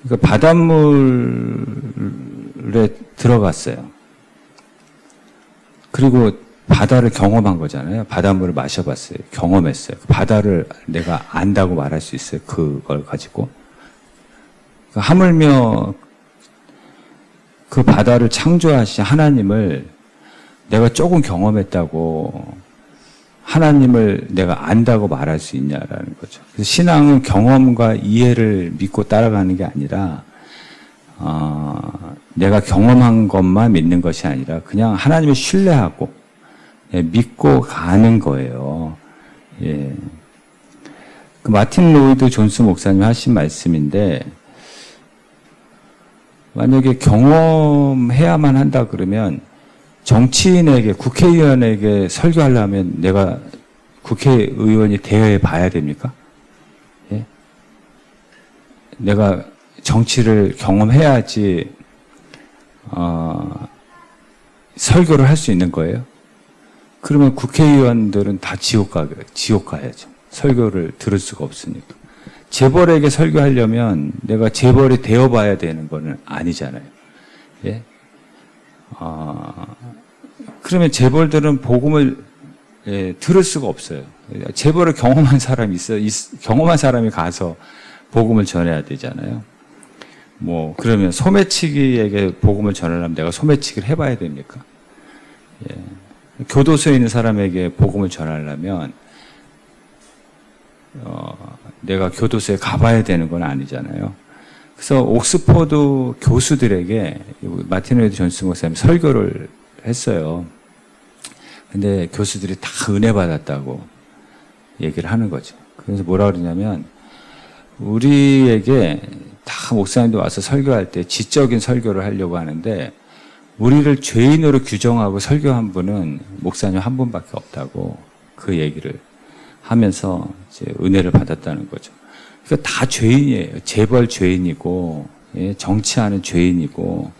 그러니까 바닷물에 들어갔어요. 그리고 바다를 경험한 거잖아요. 바닷물을 마셔봤어요. 경험했어요. 바다를 내가 안다고 말할 수 있어요. 그걸 가지고. 하물며 그 바다를 창조하신 하나님을 내가 조금 경험했다고 하나님을 내가 안다고 말할 수 있냐라는 거죠. 그래서 신앙은 경험과 이해를 믿고 따라가는 게 아니라 내가 경험한 것만 믿는 것이 아니라 그냥 하나님을 신뢰하고 믿고 가는 거예요. 예. 그 마틴 로이드 존스 목사님 하신 말씀인데 만약에 경험해야만 한다 그러면 정치인에게 국회의원에게 설교하려면 내가 국회의원이 대여해 봐야 됩니까? 예? 내가 정치를 경험해야지 설교를 할 수 있는 거예요? 그러면 국회의원들은 다 지옥 가야죠. 설교를 들을 수가 없으니까. 재벌에게 설교하려면 내가 재벌이 되어봐야 되는 거는 아니잖아요. 예? 그러면 재벌들은 복음을 들을 수가 없어요. 재벌을 경험한 사람이 있어요. 경험한 사람이 가서 복음을 전해야 되잖아요. 뭐 그러면 소매치기에게 복음을 전하려면 내가 소매치기를 해봐야 됩니까? 예. 교도소에 있는 사람에게 복음을 전하려면 내가 교도소에 가봐야 되는 건 아니잖아요. 그래서 옥스퍼드 교수들에게 마틴 로이드 존스 목사님 설교를 했어요. 근데 교수들이 다 은혜 받았다고 얘기를 하는 거죠. 그래서 뭐라 그러냐면 우리에게 다 목사님도 와서 설교할 때 지적인 설교를 하려고 하는데 우리를 죄인으로 규정하고 설교한 분은 목사님 한 분밖에 없다고 그 얘기를 하면서 이제 은혜를 받았다는 거죠. 그러니까 다 죄인이에요. 재벌 죄인이고, 예, 정치하는 죄인이고,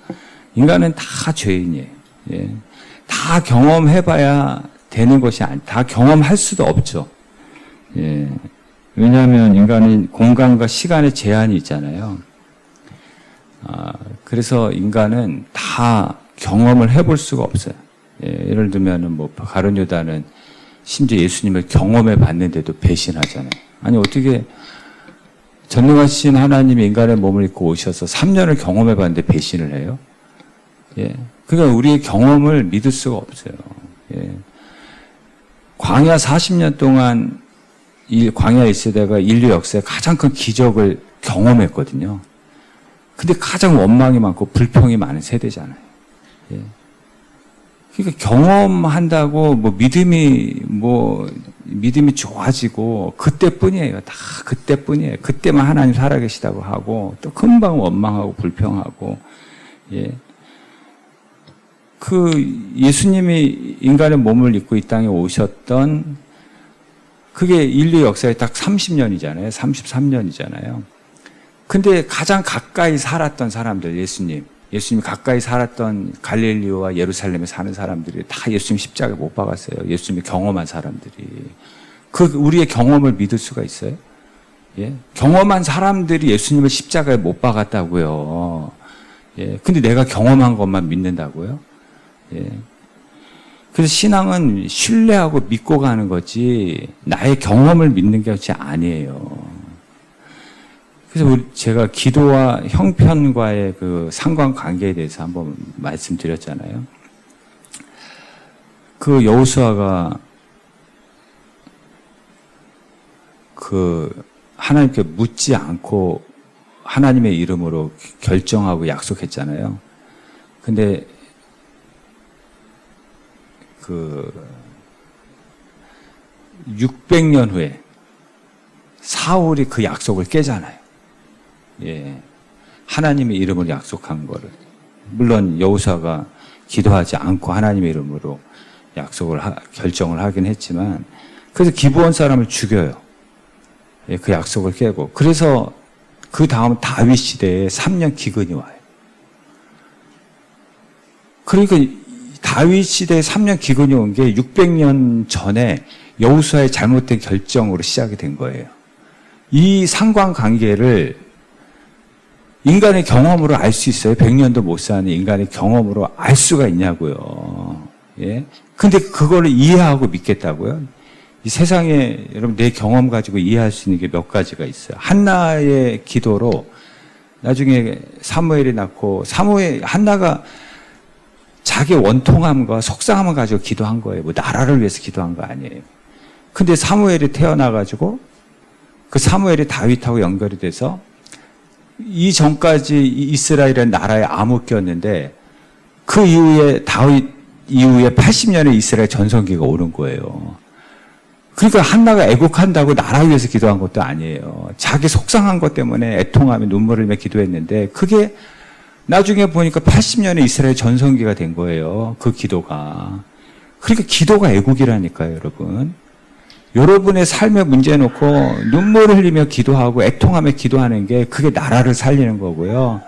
인간은 다 죄인이에요. 예, 다 경험해봐야 되는 것이 다 경험할 수도 없죠. 예, 왜냐하면 인간은 공간과 시간의 제한이 있잖아요. 그래서 인간은 다 경험을 해볼 수가 없어요. 예, 예를 들면은 뭐 가룟 유다는 심지어 예수님을 경험해 봤는데도 배신하잖아요. 아니 어떻게 전능하신 하나님이 인간의 몸을 입고 오셔서 3년을 경험해 봤는데 배신을 해요? 예, 그러니까 우리의 경험을 믿을 수가 없어요. 예, 광야 40년 동안 광야 이스라엘가 인류 역사의 가장 큰 기적을 경험했거든요. 근데 가장 원망이 많고 불평이 많은 세대잖아요. 예. 그러니까 경험한다고 믿음이 좋아지고 그때뿐이에요. 다 그때뿐이에요. 그때만 하나님 살아계시다고 하고 또 금방 원망하고 불평하고. 예. 그 예수님이 인간의 몸을 입고 이 땅에 오셨던 그게 인류 역사에 딱 30년이잖아요. 33년이잖아요. 근데 가장 가까이 살았던 사람들, 예수님이 가까이 살았던 갈릴리와 예루살렘에 사는 사람들이 다 예수님 십자가에 못 박았어요. 예수님이 경험한 사람들이. 우리의 경험을 믿을 수가 있어요? 예? 경험한 사람들이 예수님을 십자가에 못 박았다고요. 예? 근데 내가 경험한 것만 믿는다고요? 예? 그래서 신앙은 신뢰하고 믿고 가는 거지 나의 경험을 믿는 것이 아니에요. 그래서 제가 기도와 형편과의 그 상관관계에 대해서 한번 말씀드렸잖아요. 그 여호수아가 그 하나님께 묻지 않고 하나님의 이름으로 결정하고 약속했잖아요. 근데 그 600년 후에 사울이 그 약속을 깨잖아요. 예, 하나님의 이름으로 약속한 거를. 물론 여호수아가 기도하지 않고 하나님의 이름으로 결정을 하긴 했지만 그래서 기브온 사람을 죽여요. 예, 그 약속을 깨고. 그래서 그 다음 다윗 시대에 3년 기근이 와요. 그러니까 다윗 시대에 3년 기근이 온 게 600년 전에 여호수아의 잘못된 결정으로 시작이 된 거예요. 이 상관관계를 인간의 경험으로 알 수 있어요? 100년도 못 사는 인간의 경험으로 알 수가 있냐고요. 예? 근데 그거를 이해하고 믿겠다고요? 이 세상에 여러분 내 경험 가지고 이해할 수 있는 게 몇 가지가 있어요. 한나의 기도로 나중에 사무엘이 낳고 한나가 자기 원통함과 속상함을 가지고 기도한 거예요. 뭐 나라를 위해서 기도한 거 아니에요. 근데 사무엘이 태어나가지고 그 사무엘이 다윗하고 연결이 돼서 이 전까지 이스라엘의 나라의 암흑기였는데 그 이후에 다윗 이후에 80년의 이스라엘 전성기가 오는 거예요. 그러니까 한나가 애국한다고 나라 위해서 기도한 것도 아니에요. 자기 속상한 것 때문에 애통하며 눈물을 흘리며 기도했는데 그게 나중에 보니까 80년의 이스라엘 전성기가 된 거예요. 그 기도가. 그러니까 기도가 애국이라니까요, 여러분. 여러분의 삶의 문제 놓고 눈물을 흘리며 기도하고 애통하며 기도하는 게 그게 나라를 살리는 거고요.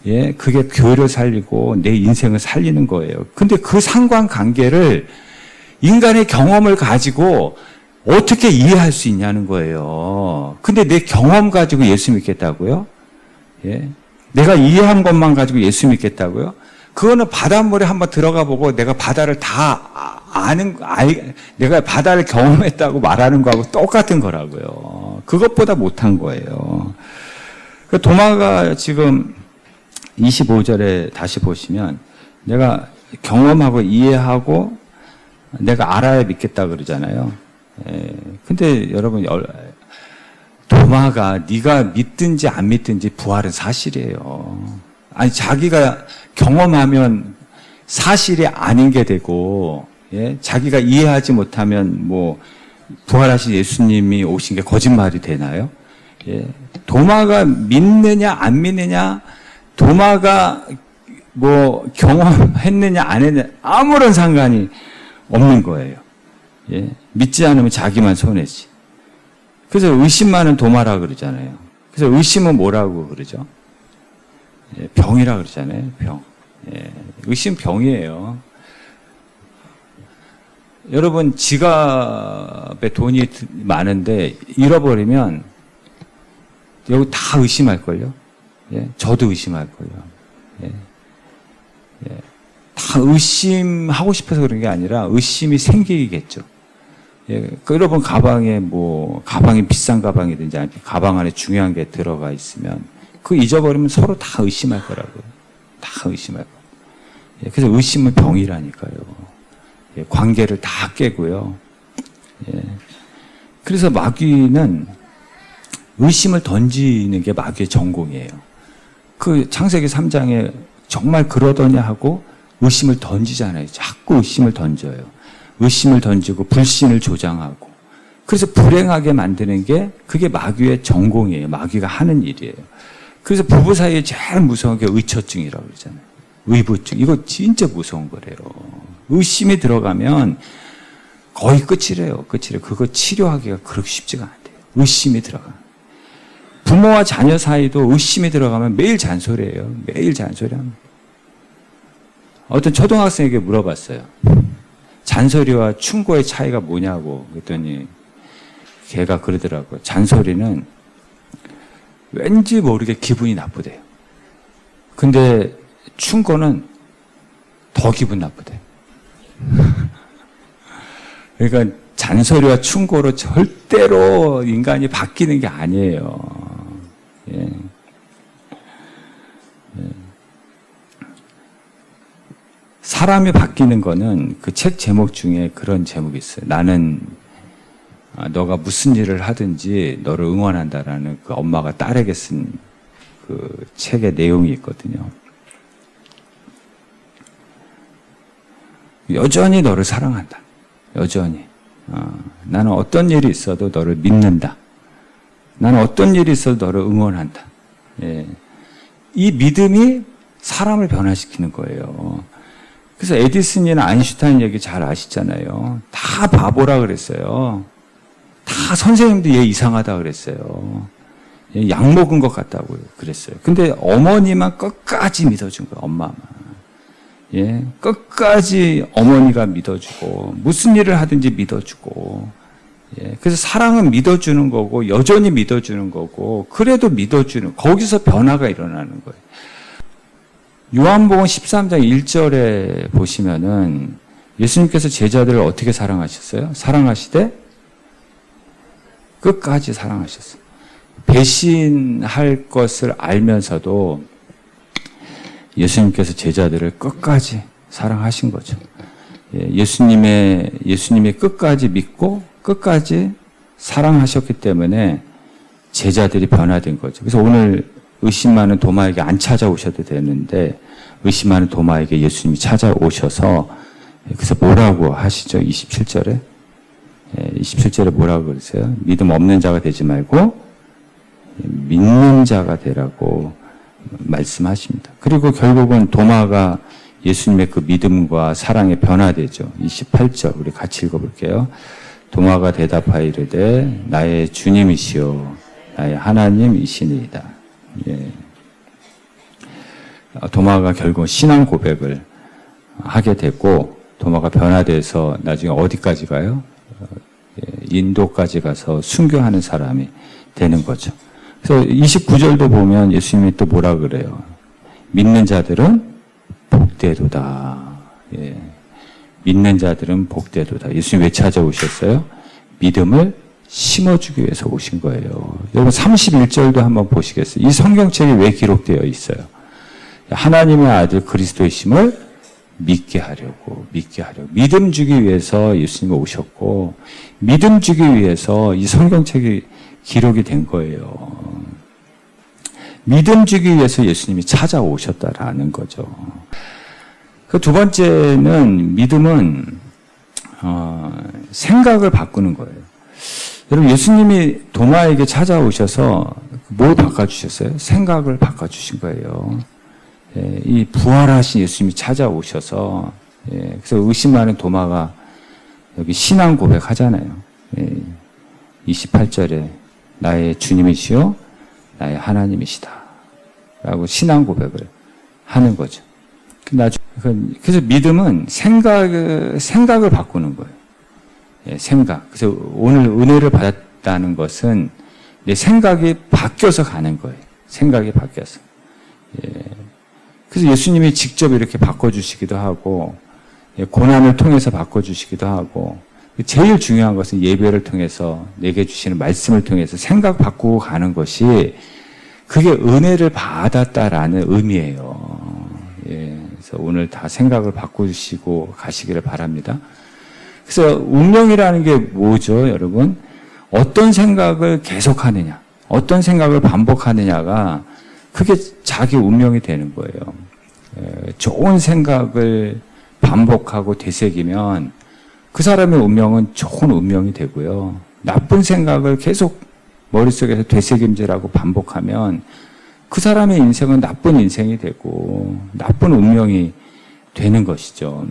예, 그게 교회를 살리고 내 인생을 살리는 거예요. 근데 그 상관관계를 인간의 경험을 가지고 어떻게 이해할 수 있냐는 거예요. 근데 내 경험 가지고 예수 믿겠다고요? 예. 내가 이해한 것만 가지고 예수 믿겠다고요? 그거는 바닷물에 한번 들어가 보고 내가 바다를 다 내가 바다를 경험했다고 말하는 거하고 똑같은 거라고요. 그것보다 못한 거예요. 도마가 지금 25절에 다시 보시면 내가 경험하고 이해하고 내가 알아야 믿겠다 그러잖아요. 근데 여러분 도마가 네가 믿든지 안 믿든지 부활은 사실이에요. 아니 자기가 경험하면 사실이 아닌 게 되고 예? 자기가 이해하지 못하면 뭐 부활하신 예수님이 오신 게 거짓말이 되나요? 예? 도마가 믿느냐 안 믿느냐 도마가 뭐 경험했느냐 안 했느냐 아무런 상관이 없는 거예요. 예? 믿지 않으면 자기만 손해지. 그래서 의심 많은 도마라 그러잖아요. 그래서 의심은 뭐라고 그러죠? 예, 병이라 그러잖아요. 병. 예, 의심 병이에요. 여러분 지갑에 돈이 많은데 잃어버리면 여기 다 의심할걸요. 예, 저도 의심할걸요. 예, 예, 다 의심하고 싶어서 그런 게 아니라 의심이 생기겠죠. 예, 그 여러분 가방이 비싼 가방이든지 아니면 가방 안에 중요한 게 들어가 있으면 그 잊어버리면 서로 다 의심할 거라고요. 다 의심할 거. 예, 그래서 의심은 병이라니까요. 예, 관계를 다 깨고요. 예, 그래서 마귀는 의심을 던지는 게 마귀의 전공이에요. 그 창세기 3장에 정말 그러더냐 하고 의심을 던지잖아요. 자꾸 의심을 던져요. 의심을 던지고 불신을 조장하고 그래서 불행하게 만드는 게 그게 마귀의 전공이에요. 마귀가 하는 일이에요. 그래서 부부 사이에 제일 무서운 게 의처증이라고 그러잖아요. 의부증. 이거 진짜 무서운 거래요. 의심이 들어가면 거의 끝이래요. 끝이래요. 그거 치료하기가 그렇게 쉽지가 않대요. 의심이 들어가. 부모와 자녀 사이도 의심이 들어가면 매일 잔소리해요. 매일 잔소리합니다. 어떤 초등학생에게 물어봤어요. 잔소리와 충고의 차이가 뭐냐고 그랬더니 걔가 그러더라고요. 잔소리는 왠지 모르게 기분이 나쁘대요. 근데 충고는 더 기분 나쁘대요. 그러니까 잔소리와 충고로 절대로 인간이 바뀌는 게 아니에요. 예. 예. 사람이 바뀌는 거는 그 책 제목 중에 그런 제목이 있어요. 나는 너가 무슨 일을 하든지 너를 응원한다라는 그 엄마가 딸에게 쓴 그 책의 내용이 있거든요. 여전히 너를 사랑한다. 여전히. 나는 어떤 일이 있어도 너를 믿는다. 나는 어떤 일이 있어도 너를 응원한다. 예. 이 믿음이 사람을 변화시키는 거예요. 그래서 에디슨이나 아인슈타인 얘기 잘 아시잖아요. 다 바보라 그랬어요. 다 선생님도 얘 이상하다 그랬어요. 약 먹은 것 같다고 그랬어요. 근데 어머니만 끝까지 믿어준 거예요. 엄마만. 예, 끝까지 어머니가 믿어주고 무슨 일을 하든지 믿어주고 예, 그래서 사랑은 믿어주는 거고 여전히 믿어주는 거고 그래도 믿어주는 거기서 변화가 일어나는 거예요. 요한복음 13장 1절에 보시면은 예수님께서 제자들을 어떻게 사랑하셨어요? 사랑하시되 끝까지 사랑하셨어요. 배신할 것을 알면서도 예수님께서 제자들을 끝까지 사랑하신 거죠. 예수님의 끝까지 믿고 끝까지 사랑하셨기 때문에 제자들이 변화된 거죠. 그래서 오늘 의심 많은 도마에게 안 찾아오셔도 되는데 의심 많은 도마에게 예수님이 찾아오셔서 그래서 뭐라고 하시죠? 27절에 27절에 뭐라고 그러세요? 믿음 없는 자가 되지 말고 믿는 자가 되라고 말씀하십니다. 그리고 결국은 도마가 예수님의 그 믿음과 사랑에 변화되죠. 28절 우리 같이 읽어볼게요. 도마가 대답하여 이르되 나의 주님이시오 나의 하나님이시니이다. 예. 도마가 결국 신앙 고백을 하게 됐고 도마가 변화돼서 나중에 어디까지 가요? 인도까지 가서 순교하는 사람이 되는 거죠. 그래서 29절도 보면 예수님이 또 뭐라 그래요? 믿는 자들은 복되도다. 예. 믿는 자들은 복되도다. 예수님 왜 찾아오셨어요? 믿음을 심어주기 위해서 오신 거예요. 여러분 31절도 한번 보시겠어요? 이 성경책에 왜 기록되어 있어요? 하나님의 아들 그리스도이심을 믿게 하려고. 믿음 주기 위해서 예수님이 오셨고 믿음 주기 위해서 이 성경책이 기록이 된 거예요. 믿음 주기 위해서 예수님이 찾아오셨다라는 거죠. 그 두 번째는 믿음은 생각을 바꾸는 거예요. 여러분 예수님이 도마에게 찾아오셔서 뭘 바꿔주셨어요? 생각을 바꿔주신 거예요. 예, 이 부활하신 예수님이 찾아오셔서 그래서 의심 많은 도마가 여기 신앙 고백하잖아요. 28절에 나의 주님이시요 나의 하나님이시다 라고 신앙 고백을 하는 거죠. 그래서 믿음은 생각을 바꾸는 거예요. 생각. 그래서 오늘 은혜를 받았다는 것은 내 생각이 바뀌어서 가는 거예요. 생각이 바뀌어서. 그래서 예수님이 직접 이렇게 바꿔주시기도 하고 고난을 통해서 바꿔주시기도 하고 제일 중요한 것은 예배를 통해서 내게 주시는 말씀을 통해서 생각 바꾸고 가는 것이 그게 은혜를 받았다라는 의미예요. 그래서 오늘 다 생각을 바꾸시고 가시기를 바랍니다. 그래서 운명이라는 게 뭐죠, 여러분? 어떤 생각을 계속하느냐, 어떤 생각을 반복하느냐가 그게 자기 운명이 되는 거예요. 좋은 생각을 반복하고 되새기면 그 사람의 운명은 좋은 운명이 되고요. 나쁜 생각을 계속 머릿속에서 되새김질하고 반복하면 그 사람의 인생은 나쁜 인생이 되고 나쁜 운명이 되는 것이죠.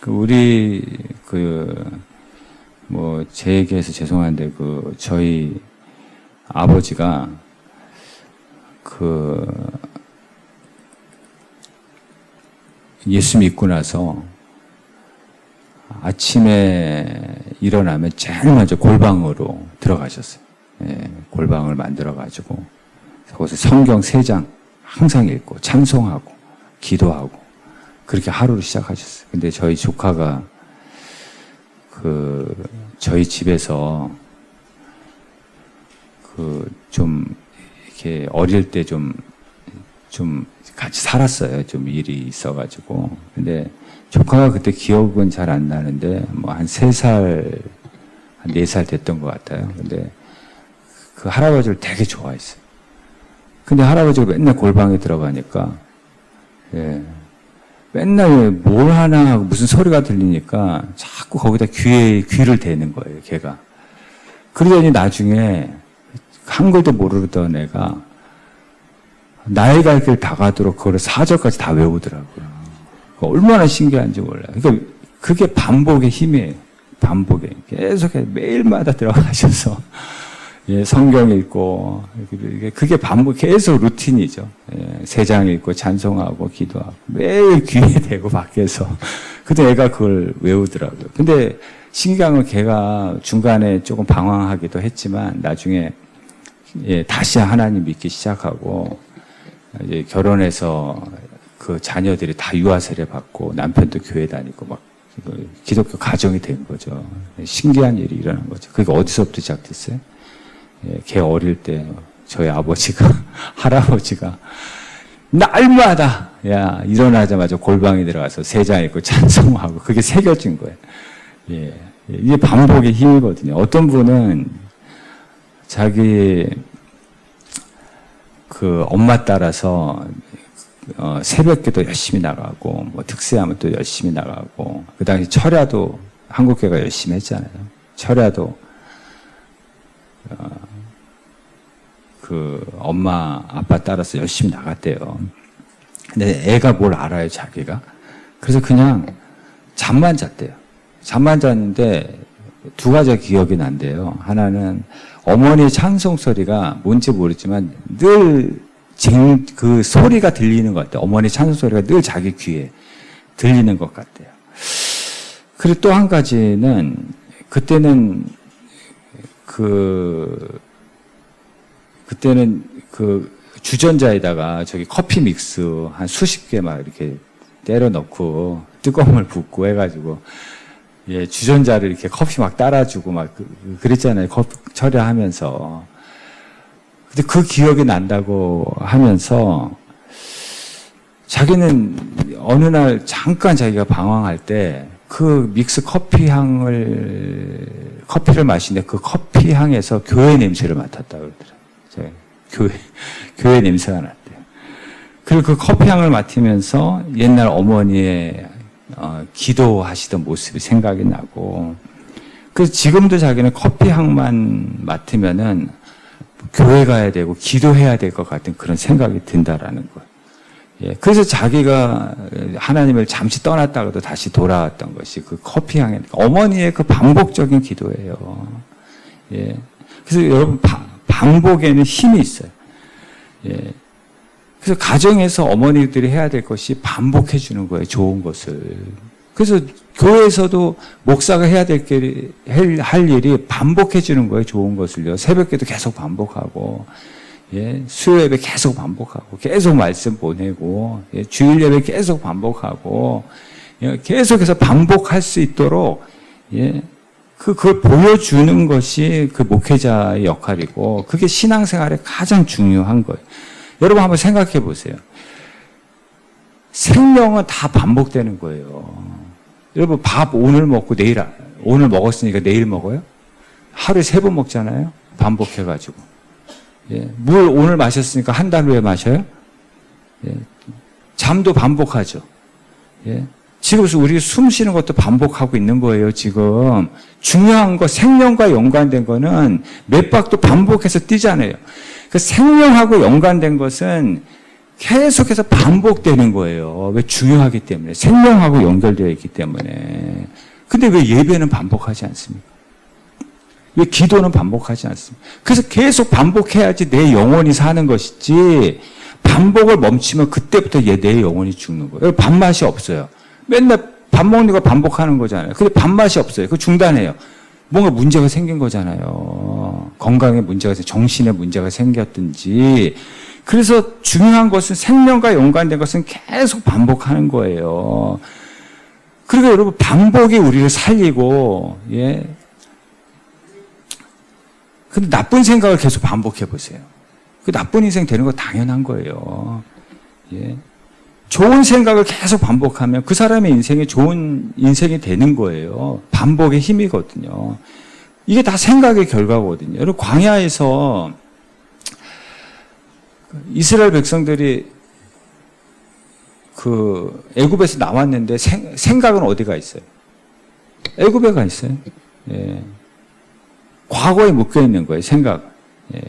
우리 제 얘기해서 죄송한데 저희 아버지가 예수 믿고 나서 아침에 일어나면 제일 먼저 골방으로 들어가셨어요. 골방을 만들어가지고 거기서 성경 3장 항상 읽고 찬송하고 기도하고 그렇게 하루를 시작하셨어요. 근데 저희 조카가 저희 집에서 좀 이렇게 어릴 때 좀 같이 살았어요. 좀 일이 있어가지고. 근데 조카가 그때 기억은 잘 안 나는데 한 3살, 한 4살 됐던 것 같아요. 근데 그 할아버지를 되게 좋아했어요. 근데 할아버지가 맨날 골방에 들어가니까 맨날 뭘 하나 하고 무슨 소리가 들리니까 자꾸 거기다 귀를 대는 거예요, 걔가. 그러더니 나중에 한글도 모르던 애가 나의 갈 길 다 가도록 그거를 4절까지 다 외우더라고요. 얼마나 신기한지 몰라요. 그러니까 그게 반복의 힘이에요. 반복에. 계속 매일마다 들어가셔서 예, 성경 읽고, 그게 반복, 계속 루틴이죠. 예, 세장 읽고, 찬송하고, 기도하고, 매일 귀에 대고 밖에서. 근데 애가 그걸 외우더라고요. 근데 신기한 건 걔가 중간에 조금 방황하기도 했지만, 나중에, 예, 다시 하나님 믿기 시작하고, 이제 결혼해서 그 자녀들이 다 유아세례 받고, 남편도 교회 다니고, 막, 기독교 가정이 된 거죠. 신기한 일이 일어난 거죠. 그게 어디서부터 시작됐어요? 예, 걔 어릴 때 저희 아버지가 할아버지가 날마다 야 일어나자마자 골방에 들어가서 세장 읽고 찬송하고 그게 새겨진 거예요. 예, 이게 반복의 힘이거든요. 어떤 분은 자기 그 엄마 따라서 새벽기도 열심히 나가고 뭐 특세하면 또 열심히 나가고 그 당시 철야도 한국교회가 열심히 했잖아요. 철야도 그 엄마 아빠 따라서 열심히 나갔대요. 근데 애가 뭘 알아요, 자기가? 그래서 그냥 잠만 잤대요. 잠만 잤는데 두 가지가 기억이 난대요. 하나는 어머니 찬송 소리가 뭔지 모르지만 늘 그 소리가 들리는 것 같아요. 어머니 찬송 소리가 늘 자기 귀에 들리는 것 같아요. 그리고 또 한 가지는 그때는 그 주전자에다가 저기 커피 믹스 한 수십 개 막 이렇게 때려 넣고 뜨거운 물 붓고 해가지고 예, 주전자를 이렇게 커피 막 따라주고 막 그랬잖아요. 커피 처리하면서. 근데 그 기억이 난다고 하면서 자기는 어느 날 잠깐 자기가 방황할 때 그 믹스 커피를 마시는데 그 커피 향에서 교회 냄새를 맡았다고 그러더라고요. 교회 냄새가 났대요. 그리고 그 커피 향을 맡으면서 옛날 어머니의 기도하시던 모습이 생각이 나고, 그래서 지금도 자기는 커피 향만 맡으면은 교회 가야 되고 기도해야 될 것 같은 그런 생각이 든다라는 거예요. 예, 그래서 자기가 하나님을 잠시 떠났다가도 다시 돌아왔던 것이 그 커피 향에 어머니의 그 반복적인 기도예요. 예, 그래서 여러분 반복에는 힘이 있어요. 예, 그래서 가정에서 어머니들이 해야 될 것이 반복해 주는 거예요. 좋은 것을. 그래서 교회에서도 목사가 해야 할 일이 반복해 주는 거예요. 좋은 것을요. 새벽기도 계속 반복하고, 예, 수요 예배 계속 반복하고, 계속 말씀 보내고, 예, 주일 예배 계속 반복하고, 예, 계속해서 반복할 수 있도록, 예, 그걸 보여주는 것이 그 목회자의 역할이고, 그게 신앙생활에 가장 중요한 거예요. 여러분 한번 생각해 보세요. 생명은 다 반복되는 거예요. 여러분 밥 오늘 먹고 오늘 먹었으니까 내일 먹어요? 하루에 3번 먹잖아요. 반복해가지고. 예, 물 오늘 마셨으니까 한 달 후에 마셔요? 예, 잠도 반복하죠. 예, 지금 우리 숨 쉬는 것도 반복하고 있는 거예요. 지금 중요한 거 생명과 연관된 거는 몇 박도 반복해서 뛰잖아요. 그 생명하고 연관된 것은 계속해서 반복되는 거예요. 왜? 중요하기 때문에. 생명하고 연결되어 있기 때문에. 근데 왜 예배는 반복하지 않습니까? 왜 기도는 반복하지 않습니까? 그래서 계속 반복해야지 내 영혼이 사는 것이지, 반복을 멈추면 그때부터 내 영혼이 죽는 거예요. 밥맛이 없어요. 맨날 밥 먹는 거 반복하는 거잖아요. 근데 밥맛이 없어요. 그 중단해요. 뭔가 문제가 생긴 거잖아요. 건강에 문제가 정신에 문제가 생겼든지. 그래서 중요한 것은 생명과 연관된 것은 계속 반복하는 거예요. 그러니까 여러분 반복이 우리를 살리고, 예. 근데 나쁜 생각을 계속 반복해 보세요. 그 나쁜 인생 되는 거 당연한 거예요. 예. 좋은 생각을 계속 반복하면 그 사람의 인생이 좋은 인생이 되는 거예요. 반복의 힘이거든요. 이게 다 생각의 결과거든요. 여러분 광야에서 이스라엘 백성들이 그 애굽에서 나왔는데 생각은 어디가 있어요? 애굽에 가 있어요. 예. 과거에 묶여 있는 거예요. 생각. 예.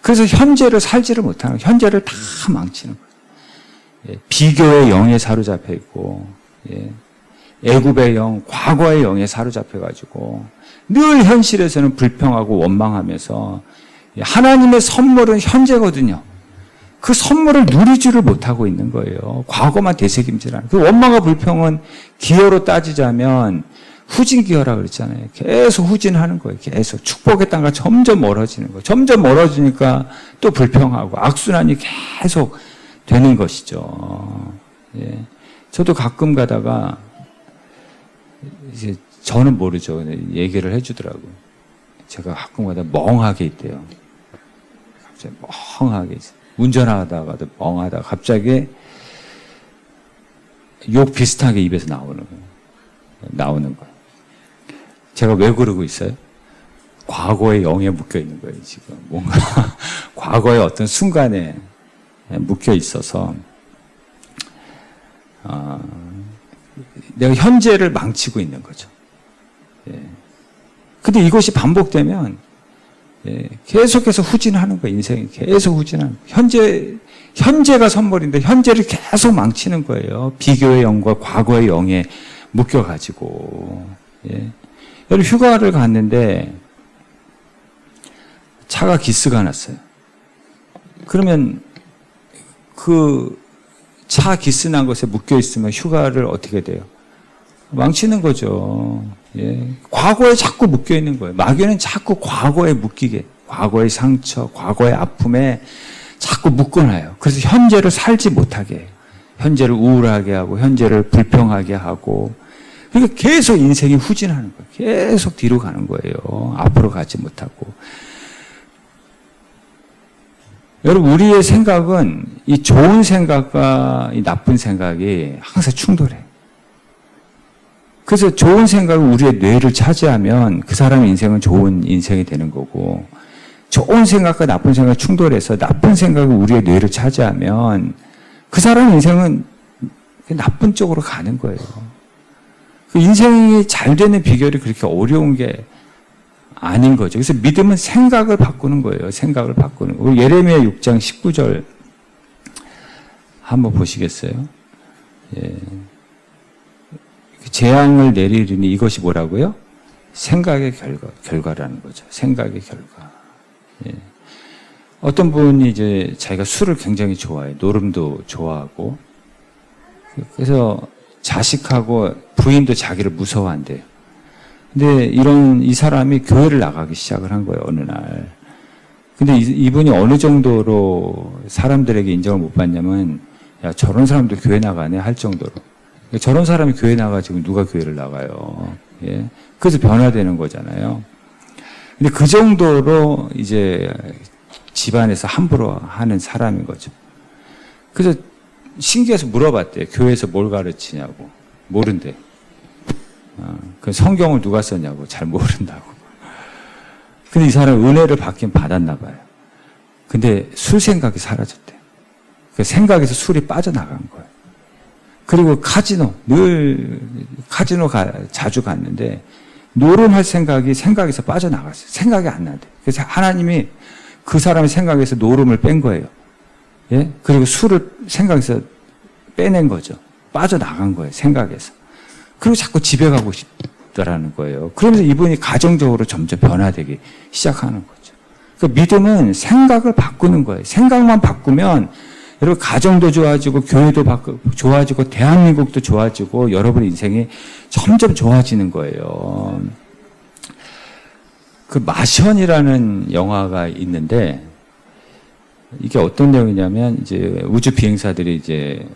그래서 현재를 살지를 못하는 거예요. 현재를 다 망치는 거예요. 예. 비교의 영에 사로잡혀 있고, 예. 애굽의 영, 과거의 영에 사로잡혀 가지고 늘 현실에서는 불평하고 원망하면서 하나님의 선물은 현재거든요. 그 선물을 누리지를 못하고 있는 거예요. 과거만 되새김질하는. 그 원망과 불평은 기여로 따지자면 후진기여라 그랬잖아요. 계속 후진하는 거예요. 계속 축복의 땅과 점점 멀어지는 거예요. 점점 멀어지니까 또 불평하고 악순환이 계속 되는 것이죠. 예. 저도 가끔 가다가 이제 저는 모르죠. 얘기를 해주더라고요. 제가 가끔 가다 멍하게 있대요. 갑자기 멍하게 있어요. 운전하다가도 멍하다가 갑자기 욕 비슷하게 입에서 나오는 거예요. 제가 왜 그러고 있어요? 과거의 영에 묶여 있는 거예요, 지금. 뭔가 과거의 어떤 순간에 묶여 있어서 내가 현재를 망치고 있는 거죠. 예. 근데 이것이 반복되면 계속해서 후진하는 거예요. 인생이 계속 후진하는 거예요. 현재가 선물인데 현재를 계속 망치는 거예요. 비교의 영과 과거의 영에 묶여가지고. 예. 여기 휴가를 갔는데 차가 기스가 났어요. 그러면 그 차 기스 난 것에 묶여 있으면 휴가를 어떻게 돼요? 망치는 거죠. 예. 과거에 자꾸 묶여 있는 거예요. 마귀는 자꾸 과거에 묶이게, 과거의 상처, 과거의 아픔에 자꾸 묶어놔요. 그래서 현재를 살지 못하게 해요. 현재를 우울하게 하고, 현재를 불평하게 하고, 그러니까 계속 인생이 후진하는 거예요. 계속 뒤로 가는 거예요. 앞으로 가지 못하고. 여러분, 우리의 생각은 이 좋은 생각과 이 나쁜 생각이 항상 충돌해요. 그래서 좋은 생각은 우리의 뇌를 차지하면 그 사람의 인생은 좋은 인생이 되는 거고, 좋은 생각과 나쁜 생각이 충돌해서 나쁜 생각이 우리의 뇌를 차지하면 그 사람의 인생은 나쁜 쪽으로 가는 거예요. 그 인생이 잘 되는 비결이 그렇게 어려운 게 아닌 거죠. 그래서 믿음은 생각을 바꾸는 거예요. 생각을 바꾸는 거. 예레미야 6장 19절 한번 보시겠어요? 예. 재앙을 내리리니 이것이 뭐라고요? 생각의 결과라는 거죠. 생각의 결과. 예. 어떤 분이 이제 자기가 술을 굉장히 좋아해요. 노름도 좋아하고. 그래서 자식하고 부인도 자기를 무서워한대요. 근데 이 사람이 교회를 나가기 시작을 한 거예요, 어느 날. 근데 이분이 어느 정도로 사람들에게 인정을 못 받냐면, 야, 저런 사람도 교회 나가네 할 정도로. 저런 사람이 교회 나가지고 누가 교회를 나가요. 예. 그래서 변화되는 거잖아요. 근데 그 정도로 이제 집안에서 함부로 하는 사람인 거죠. 그래서 신기해서 물어봤대요. 교회에서 뭘 가르치냐고. 모른대. 그 성경을 누가 썼냐고. 잘 모른다고. 근데 이 사람은 은혜를 받긴 받았나 봐요. 근데 술 생각이 사라졌대요. 그 생각에서 술이 빠져나간 거예요. 그리고 카지노 자주 갔는데 노름할 생각에서 빠져나갔어요. 생각이 안 나대. 그래서 하나님이 그 사람의 생각에서 노름을 뺀 거예요. 예? 그리고 술을 생각에서 빼낸 거죠. 빠져나간 거예요. 생각에서. 그리고 자꾸 집에 가고 싶다라는 거예요. 그러면서 이분이 가정적으로 점점 변화되기 시작하는 거죠. 그러니까 믿음은 생각을 바꾸는 거예요. 생각만 바꾸면 여러분 가정도 좋아지고 교회도 좋아지고 대한민국도 좋아지고 여러분의 인생이 점점 좋아지는 거예요. 그 마션이라는 영화가 있는데 이게 어떤 내용이냐면 이제 우주 비행사들이 이제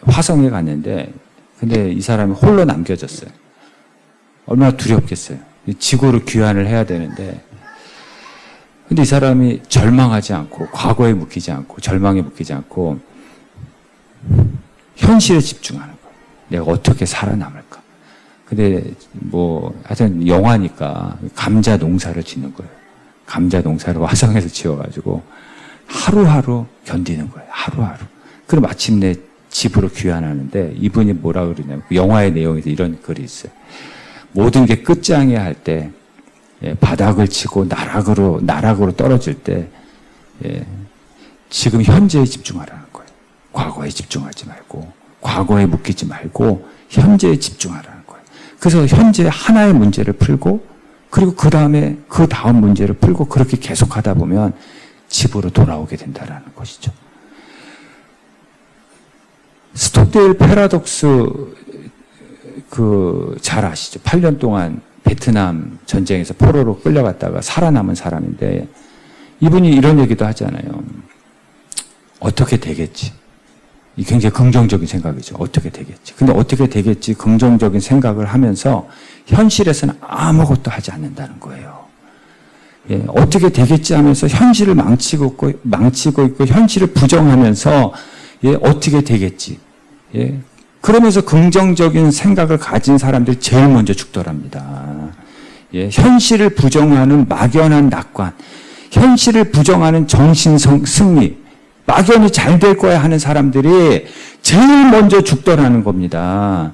화성에 갔는데 근데 이 사람이 홀로 남겨졌어요. 얼마나 두렵겠어요. 지구로 귀환을 해야 되는데 근데 이 사람이 절망하지 않고 과거에 묶이지 않고 절망에 묶이지 않고 현실에 집중하는 거예요. 내가 어떻게 살아남을까. 근데 하여튼 영화니까 감자 농사를 짓는 거예요. 감자 농사를 화성에서 지어가지고 하루하루 견디는 거예요. 하루하루. 그리고 마침내 집으로 귀환하는데 이분이 뭐라 그러냐면 영화의 내용에서 이런 글이 있어요. 모든 게 끝장이야 할 때 바닥을 치고 나락으로 떨어질 때 지금 현재에 집중하라는 거예요. 과거에 집중하지 말고 과거에 묶이지 말고 현재에 집중하라는 거예요. 그래서 현재 하나의 문제를 풀고 그리고 그 다음 문제를 풀고 그렇게 계속 하다 보면 집으로 돌아오게 된다라는 것이죠. 스톡데일 패러독스 잘 아시죠? 8년 동안 베트남 전쟁에서 포로로 끌려갔다가 살아남은 사람인데 이분이 이런 얘기도 하잖아요. 어떻게 되겠지? 이 굉장히 긍정적인 생각이죠. 어떻게 되겠지? 근데 어떻게 되겠지? 긍정적인 생각을 하면서 현실에서는 아무것도 하지 않는다는 거예요. 예, 어떻게 되겠지 하면서 현실을 망치고 있고 현실을 부정하면서 예, 어떻게 되겠지? 예, 그러면서 긍정적인 생각을 가진 사람들이 제일 먼저 죽더랍니다. 예, 현실을 부정하는 막연한 낙관, 현실을 부정하는 정신 승리, 막연히 잘 될 거야 하는 사람들이 제일 먼저 죽더라는 겁니다.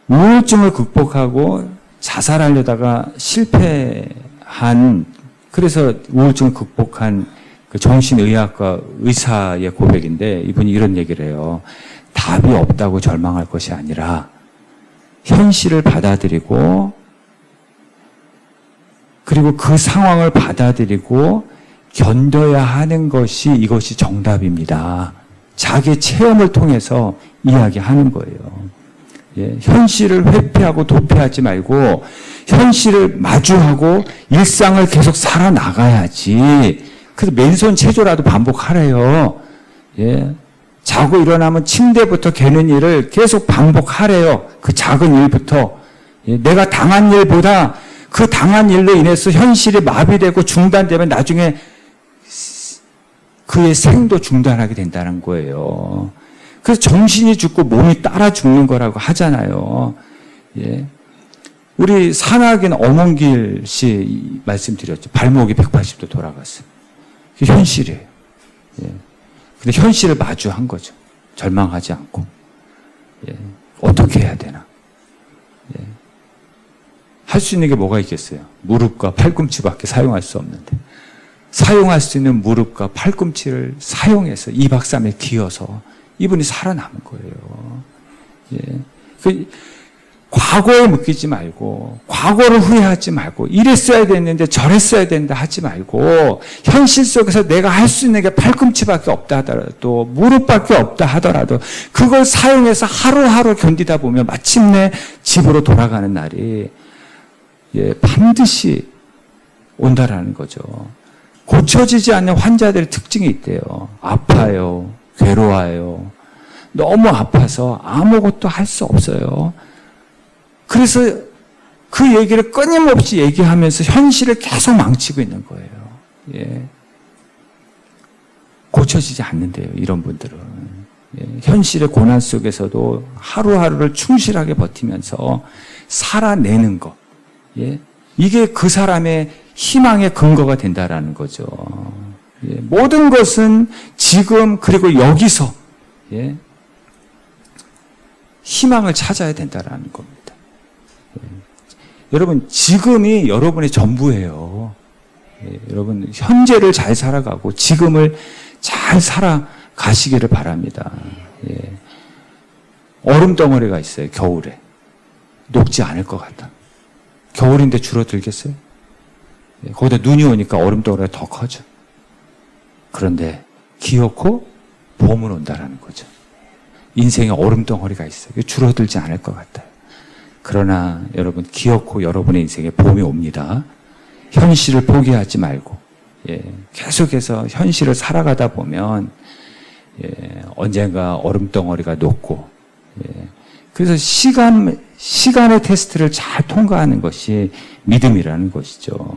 우울증을 극복하고 자살하려다가 실패한, 그래서 우울증을 극복한 그 정신의학과 의사의 고백인데 이분이 이런 얘기를 해요. 답이 없다고 절망할 것이 아니라 현실을 받아들이고 그리고 그 상황을 받아들이고 견뎌야 하는 것이 이것이 정답입니다. 자기 체험을 통해서 이야기하는 거예요. 예, 현실을 회피하고 도피하지 말고 현실을 마주하고 일상을 계속 살아나가야지. 그래서 맨손 체조라도 반복하래요. 예, 자고 일어나면 침대부터 개는 일을 계속 반복하래요. 그 작은 일부터. 예, 내가 당한 일보다 그 당한 일로 인해서 현실이 마비되고 중단되면 나중에 그의 생도 중단하게 된다는 거예요. 그래서 정신이 죽고 몸이 따라 죽는 거라고 하잖아요. 예. 우리 산악인 엄원길 씨 말씀드렸죠. 발목이 180도 돌아갔어요. 그게 현실이에요. 예. 근데 현실을 마주한 거죠. 절망하지 않고. 예. 어떻게 해야 되나. 예. 할 수 있는 게 뭐가 있겠어요? 무릎과 팔꿈치밖에 사용할 수 없는데. 사용할 수 있는 무릎과 팔꿈치를 사용해서 2박 3일 기어서 이분이 살아남은 거예요. 예. 과거에 묶이지 말고, 과거를 후회하지 말고, 이랬어야 됐는데 저랬어야 된다 하지 말고, 현실 속에서 내가 할 수 있는 게 팔꿈치밖에 없다 하더라도, 무릎밖에 없다 하더라도, 그걸 사용해서 하루하루 견디다 보면 마침내 집으로 돌아가는 날이, 예, 반드시 온다라는 거죠. 고쳐지지 않는 환자들의 특징이 있대요. 아파요. 괴로워요. 너무 아파서 아무것도 할 수 없어요. 그래서 그 얘기를 끊임없이 얘기하면서 현실을 계속 망치고 있는 거예요. 예. 고쳐지지 않는데요, 이런 분들은. 예. 현실의 고난 속에서도 하루하루를 충실하게 버티면서 살아내는 것. 예. 이게 그 사람의 희망의 근거가 된다라는 거죠. 예. 모든 것은 지금 그리고 여기서 예. 희망을 찾아야 된다라는 겁니다. 예. 여러분, 지금이 여러분의 전부예요. 예. 여러분, 현재를 잘 살아가고 지금을 잘 살아가시기를 바랍니다. 예. 얼음 덩어리가 있어요, 겨울에. 녹지 않을 것 같다. 겨울인데 줄어들겠어요? 예. 거기다 눈이 오니까 얼음 덩어리가 더 커져. 그런데 기어코 봄은 온다라는 거죠. 인생에 얼음 덩어리가 있어요. 줄어들지 않을 것 같아요. 그러나 여러분, 기어코 여러분의 인생에 봄이 옵니다. 현실을 포기하지 말고 예, 계속해서 현실을 살아가다 보면 예, 언젠가 얼음 덩어리가 녹고 예, 그래서 시간의 테스트를 잘 통과하는 것이 믿음이라는 것이죠.